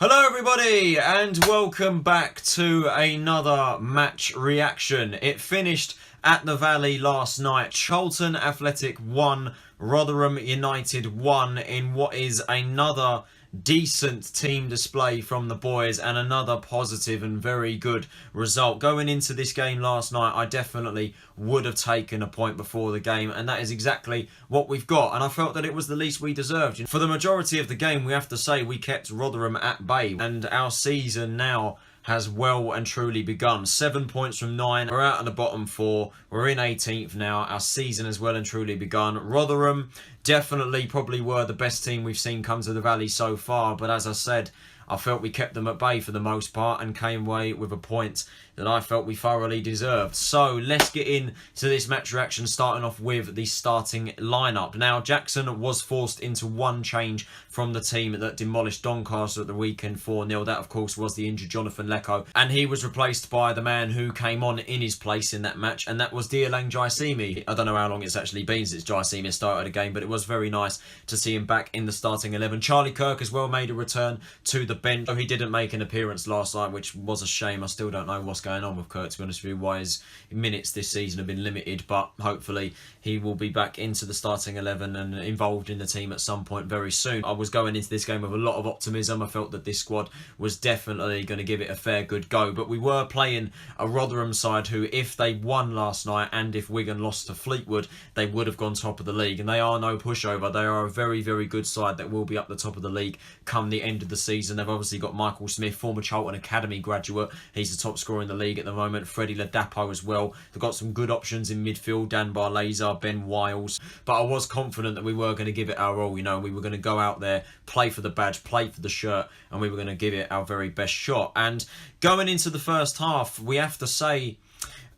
Hello everybody and welcome back to another match reaction. It finished at the Valley last night. Charlton Athletic 1, Rotherham United 1 in what is another decent team display from the boys and another positive and very good result. Going into this game last night, I definitely would have taken a point before the game, and that is exactly what we've got, and I felt that it was the least we deserved. For the majority of the game, we have to say we kept Rotherham at bay, and our season now has well and truly begun. 7 points from 9. We're out of the bottom 4. We're in 18th now. Our season has well and truly begun. Rotherham definitely probably were the best team we've seen come to the Valley so far. But as I said, I felt we kept them at bay for the most part and came away with a point that I felt we thoroughly deserved. So let's get into this match reaction, starting off with the starting lineup. Now, Jackson was forced into one change from the team that demolished Doncaster at the weekend 4-0. That, of course, was the injured Jonathan Lecco. And he was replaced by the man who came on in his place in that match, and that was Diallang Jaiyesimi. I don't know how long it's actually been since Jaiyesimi started a game, but it was very nice to see him back in the starting 11. Charlie Kirk as well made a return to the bench. He didn't make an appearance last night, which was a shame. I still don't know what's going on with Kirk, to be honest with you, why his minutes this season have been limited, but hopefully he will be back into the starting 11 and involved in the team at some point very soon. I was going into this game with a lot of optimism. I felt that this squad was definitely going to give it a fair good go, but we were playing a Rotherham side who, if they won last night and if Wigan lost to Fleetwood, they would have gone top of the league, and they are no pushover. They are a very, very good side that will be up the top of the league come the end of the season. They've obviously got Michael Smith, former Charlton Academy graduate. He's the top scorer in the league at the moment. Freddie Ladapo as well. They've got some good options in midfield. Dan Barlaser, Ben Wiles. But I was confident that we were going to give it our all. You know, we were going to go out there, play for the badge, play for the shirt, and we were going to give it our very best shot. And going into the first half, we have to say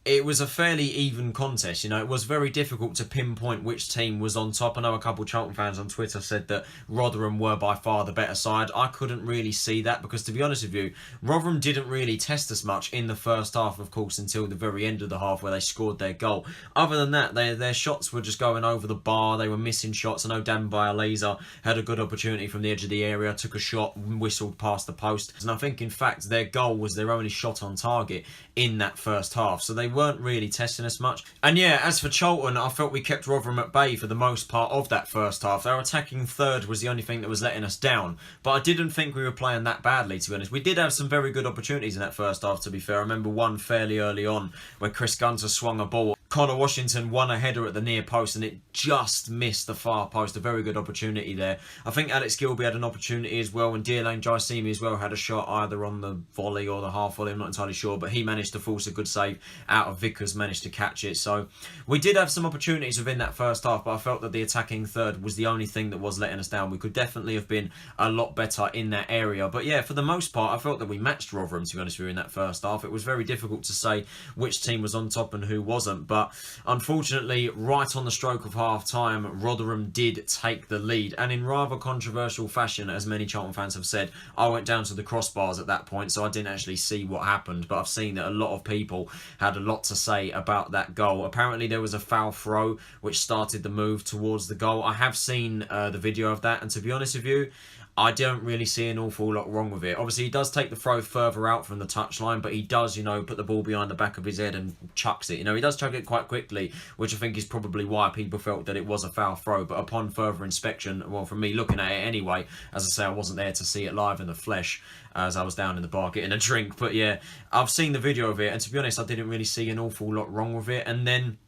it was a fairly even contest. You know, it was very difficult to pinpoint which team was on top. I know a couple of Charlton fans on Twitter said that Rotherham were by far the better side. I couldn't really see that because, to be honest with you, Rotherham didn't really test us much in the first half, of course, until the very end of the half where they scored their goal. Other than that, their shots were just going over the bar. They were missing shots. I know Dan Barlaser had a good opportunity from the edge of the area, took a shot, whistled past the post. And I think, in fact, their goal was their only shot on target in that first half. So they weren't really testing us much. And yeah, as for Charlton, I felt we kept Rotherham at bay for the most part of that first half. Our attacking third was the only thing that was letting us down, but I didn't think we were playing that badly, to be honest. We did have some very good opportunities in that first half, to be fair. I remember one fairly early on where Gunter swung a ball. Conor Washington won a header at the near post and it just missed the far post. A very good opportunity there. I think Alex Gilbey had an opportunity as well, and Diallang Jaiyesimi as well had a shot either on the volley or the half volley, I'm not entirely sure, but he managed to force a good save out of Vickers, managed to catch it. So we did have some opportunities within that first half, but I felt that the attacking third was the only thing that was letting us down. We could definitely have been a lot better in that area. But yeah, for the most part, I felt that we matched Rotherham, to be honest with you, in that first half. It was very difficult to say which team was on top and who wasn't, but unfortunately, right on the stroke of half-time, Rotherham did take the lead. And in rather controversial fashion, as many Charlton fans have said, I went down to the crossbars at that point, so I didn't actually see what happened. But I've seen that a lot of people had a lot to say about that goal. Apparently, there was a foul throw which started the move towards the goal. I have seen the video of that, and to be honest with you, I don't really see an awful lot wrong with it. Obviously, he does take the throw further out from the touchline, but he does, you know, put the ball behind the back of his head and chucks it. You know, he does chuck it quite quickly, which I think is probably why people felt that it was a foul throw. But upon further inspection, well, from me looking at it anyway, as I say, I wasn't there to see it live in the flesh, as I was down in the bar getting a drink. But yeah, I've seen the video of it, and to be honest, I didn't really see an awful lot wrong with it. And then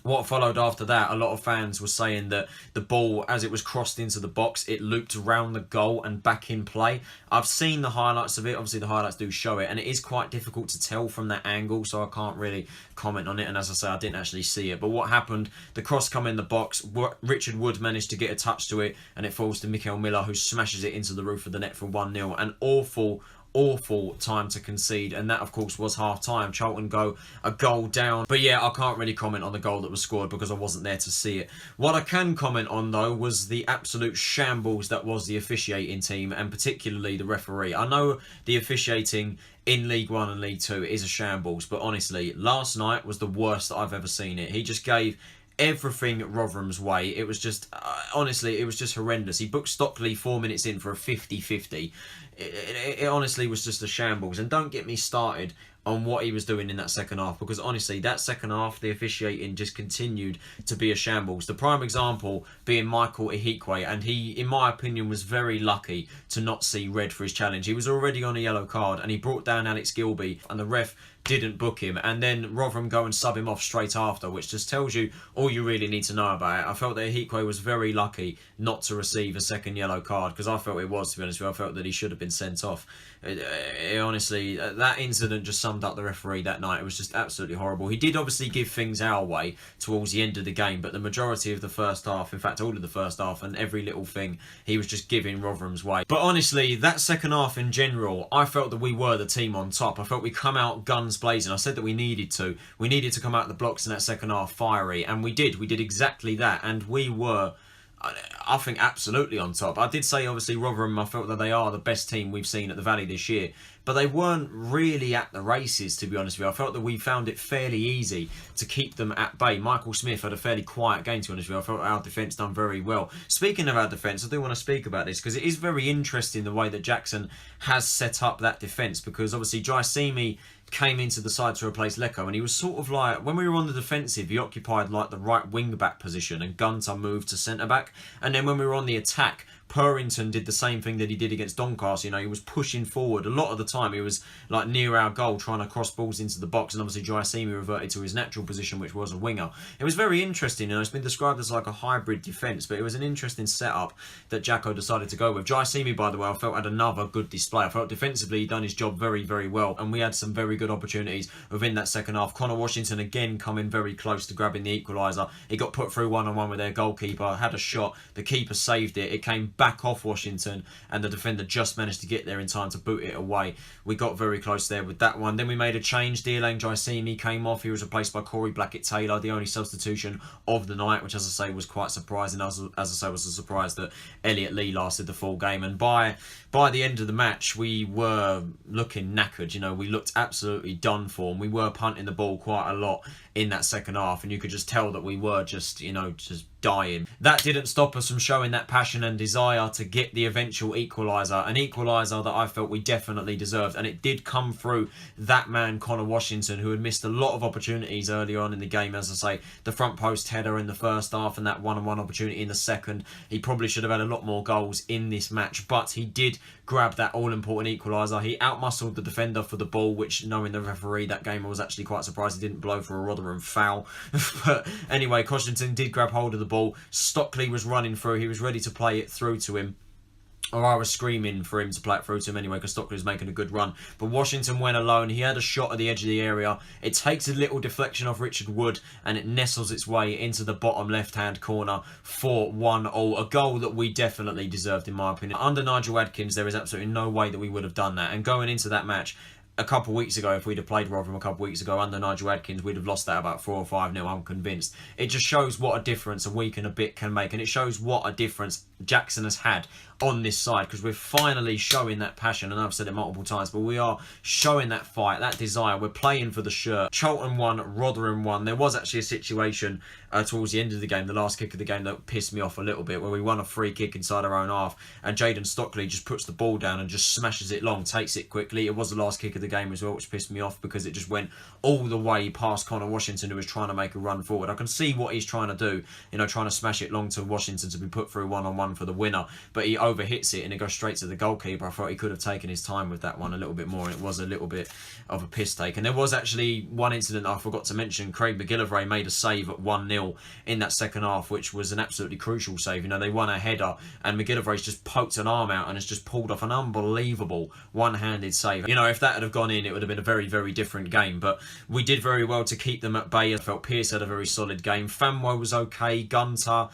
what followed after that, a lot of fans were saying that the ball, as it was crossed into the box, it looped around the goal and back in play. I've seen the highlights of it. Obviously, the highlights do show it, and it is quite difficult to tell from that angle, so I can't really comment on it. And as I say, I didn't actually see it. But what happened, the cross come in the box, Richard Wood managed to get a touch to it, and it falls to Mikael Miller, who smashes it into the roof of the net for 1-0. An awful time to concede, and that of course was half time. Charlton go a goal down, but yeah, I can't really comment on the goal that was scored because I wasn't there to see it. What I can comment on though was the absolute shambles that was the officiating team, and particularly the referee. I know the officiating in League 1 and League 2 is a shambles, but honestly, last night was the worst that I've ever seen it. He just gave everything Rotherham's way. It was just, honestly, it was just horrendous. He booked Stockley 4 minutes in for a 50-50. it honestly was just a shambles. And don't get me started on what he was doing in that second half, because honestly that second half the officiating just continued to be a shambles. The prime example being Michael Ihikwe, and he in my opinion was very lucky to not see red for his challenge. He was already on a yellow card and he brought down Alex Gilbey and the ref didn't book him, and then Rotherham go and sub him off straight after, which just tells you all you really need to know about it. I felt that Ihikwe was very lucky not to receive a second yellow card, because I felt it was, to be honest with you. I felt that he should have been sent off. Honestly, that incident just summed up the referee that night. It was just absolutely horrible. He did obviously give things our way towards the end of the game, but the majority of the first half, in fact all of the first half and every little thing, he was just giving Rotherham's way. But honestly, that second half in general, I felt that we were the team on top. I felt we come out guns blazing. I said that we needed to. We needed to come out the blocks in that second half fiery, and we did. We did exactly that, and we were, I think, absolutely on top. I did say, obviously, Rotherham, I felt that they are the best team we've seen at the Valley this year, but they weren't really at the races, to be honest with you. I felt that we found it fairly easy to keep them at bay. Michael Smith had a fairly quiet game, to be honest with you. I felt our defence done very well. Speaking of our defence, I do want to speak about this, because it is very interesting the way that Jackson has set up that defence, because obviously Jaiyesimi came into the side to replace Lecco, and he was sort of like, when we were on the defensive, he occupied like the right wing back position and Gunter moved to centre back, and then when we were on the attack, Purrington did the same thing that he did against Doncaster. You know, he was pushing forward a lot of the time. He was like near our goal trying to cross balls into the box, and obviously Jaiyesimi reverted to his natural position, which was a winger. It was very interesting, and it's been described as like a hybrid defence, but it was an interesting setup that Jacko decided to go with. Jaiyesimi, by the way, I felt had another good display. I felt defensively he done his job very, very well, and we had some very good opportunities within that second half. Conor Washington again coming very close to grabbing the equaliser. He got put through one-on-one with their goalkeeper, had a shot, the keeper saved it. It came back off Washington, and the defender just managed to get there in time to boot it away. We got very close there with that one. Then we made a change. Diallang Jaiyesimi came off. He was replaced by Blackett-Taylor, the only substitution of the night, which, as I say, was quite surprising. As I say, was a surprise that Elliot Lee lasted the full game. And by the end of the match, we were looking knackered. You know, we looked absolutely done for, and we were punting the ball quite a lot in that second half, and you could just tell that we were just, you know, just dying. That didn't stop us from showing that passion and desire to get the eventual equaliser, an equaliser that I felt we definitely deserved, and it did come through that man Conor Washington, who had missed a lot of opportunities early on in the game. As I say, the front post header in the first half and that one-on-one opportunity in the second. He probably should have had a lot more goals in this match, but he did grab that all-important equaliser. He outmuscled the defender for the ball, which, knowing the referee that game, I was actually quite surprised he didn't blow for a Rotherham foul. But anyway, Washington did grab hold of the ball. Stockley was running through. He was ready to play it through to him. Or I was screaming for him to play it through to him anyway, because Stockley was making a good run. But Washington went alone. He had a shot at the edge of the area. It takes a little deflection off Richard Wood, and it nestles its way into the bottom left-hand corner for 1-1. A goal that we definitely deserved, in my opinion. Under Nigel Adkins, there is absolutely no way that we would have done that. And going into that match, a couple of weeks ago, if we'd have played Rotherham a couple of weeks ago under Nigel Adkins, we'd have lost that about 4 or 5-0, I'm convinced. It just shows what a difference a week and a bit can make, and it shows what a difference Jackson has had on this side, because we're finally showing that passion, and I've said it multiple times, but we are showing that fight, that desire. We're playing for the shirt. Charlton won, Rotherham won. There was actually a situation towards the end of the game, the last kick of the game, that pissed me off a little bit, where we won a free kick inside our own half, and Jayden Stockley just puts the ball down and just smashes it long, takes it quickly. It was the last kick of the game as well, which pissed me off, because it just went all the way past Conor Washington, who was trying to make a run forward. I can see what he's trying to do, you know, trying to smash it long to Washington to be put through one-on-one for the winner, but he overhits it and it goes straight to the goalkeeper. I thought he could have taken his time with that one a little bit more, and it was a little bit of a piss take. And there was actually one incident I forgot to mention. Craig MacGillivray made a save at 1-0 in that second half, which was an absolutely crucial save. You know, they won a header and MacGillivray's just poked an arm out and has just pulled off an unbelievable one-handed save. You know, if that had gone in, it would have been a very, very different game, but we did very well to keep them at bay. I felt Pearce had a very solid game. Famewo was okay. Gunter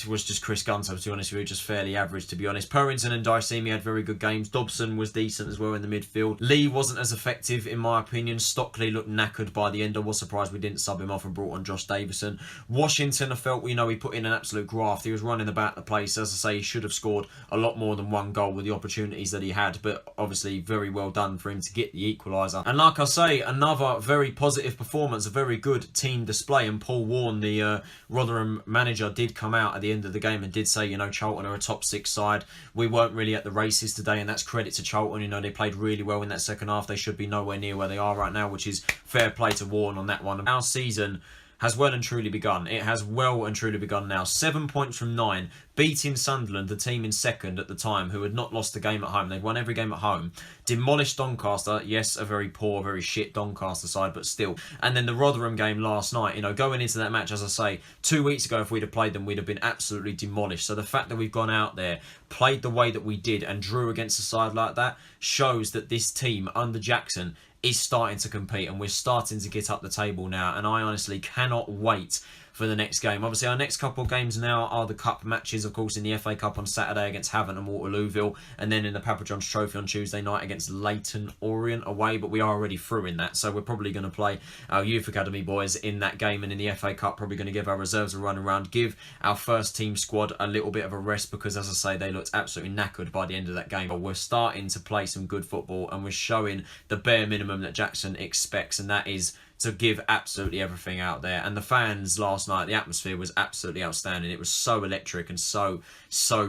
was just Chris Gunter, to be honest with you, just fairly average, to be honest. Purrington and Jaiyesimi had very good games. Dobson was decent as well in the midfield. Lee wasn't as effective, in my opinion. Stockley looked knackered by the end. I was surprised we didn't sub him off and brought on Josh Davison. Washington, I felt, you know, he put in an absolute graft. He was running about the place. As I say, he should have scored a lot more than one goal with the opportunities that he had, but obviously very well done for him to get the equaliser. And like I say, another very positive performance, a very good team display, and Paul Warne, the Rotherham manager, did come out at the end of the game and did say, you know, Charlton are a top 6 side. We weren't really at the races today, and that's credit to Charlton. You know, they played really well in that second half. They should be nowhere near where they are right now, which is fair play to Warren on that one. Our season has well and truly begun. It has well and truly begun now. 7 points from 9, beating Sunderland, the team in second at the time, who had not lost a game at home. They've won every game at home. Demolished Doncaster. Yes, a very poor, very shit Doncaster side, but still. And then the Rotherham game last night, you know, going into that match, as I say, 2 weeks ago, if we'd have played them, we'd have been absolutely demolished. So the fact that we've gone out there, played the way that we did, and drew against a side like that, shows that this team, under Jackson, is starting to compete, and we're starting to get up the table now, and I honestly cannot wait for the next game. Obviously, our next couple of games now are the cup matches, of course, in the FA Cup on Saturday against Havant and Waterlooville, and then in the Papa John's Trophy on Tuesday night against Leyton Orient away, but we are already through in that, so we're probably going to play our Youth Academy boys in that game, and in the FA Cup, probably going to give our reserves a run around, give our first team squad a little bit of a rest, because, as I say, they looked absolutely knackered by the end of that game. But we're starting to play some good football, and we're showing the bare minimum that Jackson expects, and that is to give absolutely everything out there. And the fans last night, the atmosphere was absolutely outstanding. It was so electric and so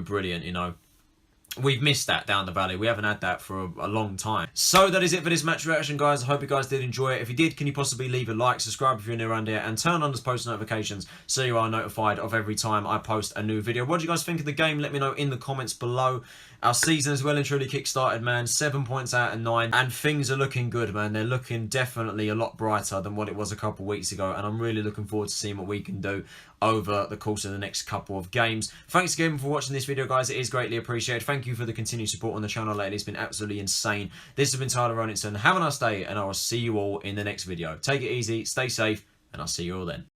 brilliant, you know. We've missed that down the valley. We haven't had that for a long time. So that is it for this match reaction, guys. I hope you guys did enjoy it. If you did, can you possibly leave a like, subscribe if you're new around here, and turn on those post notifications so you are notified of every time I post a new video. What do you guys think of the game? Let me know in the comments below. Our season is well and truly kick-started, man. 7 points out of 9. And things are looking good, man. They're looking definitely a lot brighter than what it was a couple of weeks ago. And I'm really looking forward to seeing what we can do over the course of the next couple of games. Thanks again for watching this video, guys. It is greatly appreciated. Thank you for the continued support on the channel lately. It's been absolutely insane. This has been Tyler Roninson. Have a nice day, and I will see you all in the next video. Take it easy, stay safe, and I'll see you all then.